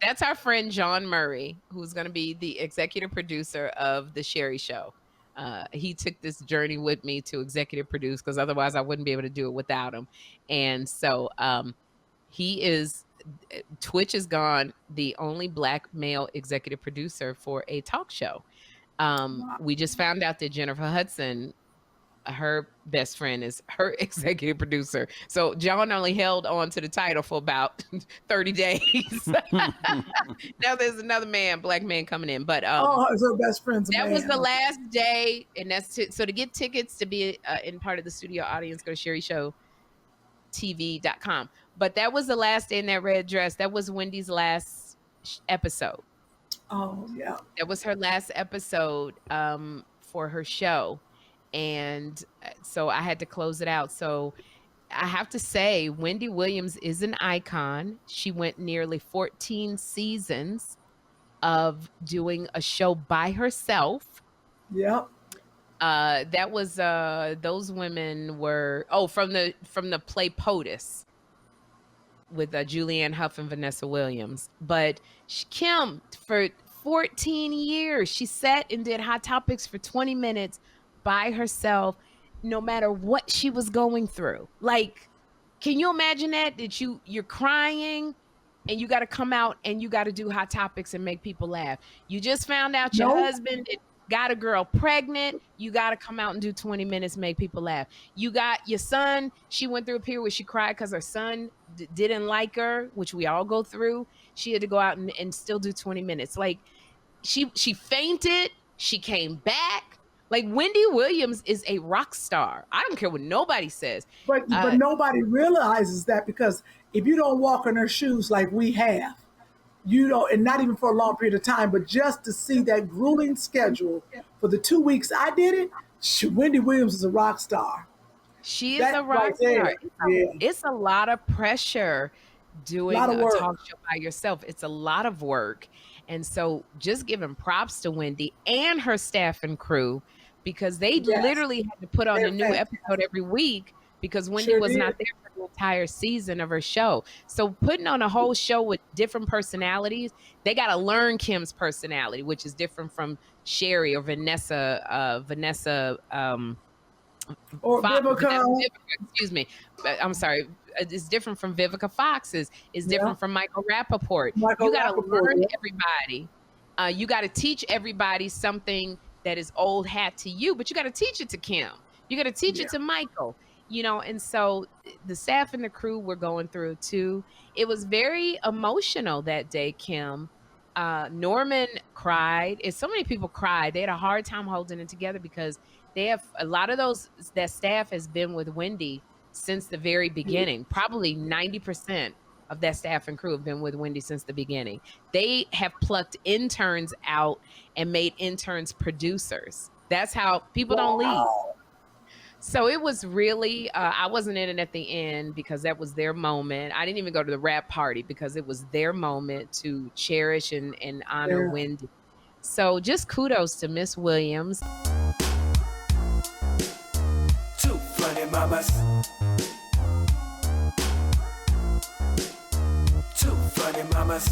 That's our friend John Murray, who's going to be the executive producer of the Sherri Show. He took this journey with me to executive produce because otherwise I wouldn't be able to do it without him. And so he is, Twitch has gone the only Black male executive producer for a talk show. We just found out that Jennifer Hudson, her best friend, is her executive producer. So John only held on to the title for about 30 days. Now there's another Black man coming in. But it's her best friend's that man. was the last day. And that's so to get tickets to be in part of the studio audience, go to sherrishowtv.com. But that was the last day in that red dress. That was Wendy's last episode. Oh, yeah. That was her last episode for her show. And so I had to close it out. So I have to say, Wendy Williams is an icon. She went nearly 14 seasons of doing a show by herself. Yep. That was those women were from the play POTUS with Julianne Hough and Vanessa Williams. But Kym, for 14 years, she sat and did Hot Topics for 20 minutes by herself, no matter what she was going through. Like, can you imagine that you're crying and you got to come out and you got to do Hot Topics and make people laugh? You just found out your husband got a girl pregnant. You got to come out and do 20 minutes, make people laugh. You got your son. She went through a period where she cried because her son didn't like her, which we all go through. She had to go out and still do 20 minutes. Like, she fainted. She came back. Like, Wendy Williams is a rock star. I don't care what nobody says. But nobody realizes that, because if you don't walk in her shoes like we have, you know, and not even for a long period of time, but just to see that grueling schedule for the 2 weeks I did it, Wendy Williams is a rock star. She is a rock star. It's a lot of pressure doing a talk show by yourself. It's a lot of work. And so just giving props to Wendy and her staff and crew, because they literally had to put on a new episode every week because Wendy was not there for the entire season of her show. So putting on a whole show with different personalities, they got to learn Kym's personality, which is different from Sherri or Vanessa, or Vivica. Excuse me. I'm sorry. It's different from Vivica Fox's. It's different from Michael Rappaport. You got to learn everybody. You got to teach everybody something that is old hat to you, but you got to teach it to Kym. You got to teach it to Michael. You know, and so the staff and the crew were going through it too. It was very emotional that day, Kym. Norman cried. So many people cried. They had a hard time holding it together because they have a lot of that staff has been with Wendy since the very beginning. Probably 90% of that staff and crew have been with Wendy since the beginning. They have plucked interns out and made interns producers. That's how people don't leave. So it was really, I wasn't in it at the end because that was their moment. I didn't even go to the wrap party because it was their moment to cherish and honor Wendy. So just kudos to Miss Williams. Two funny mamas. Two funny mamas.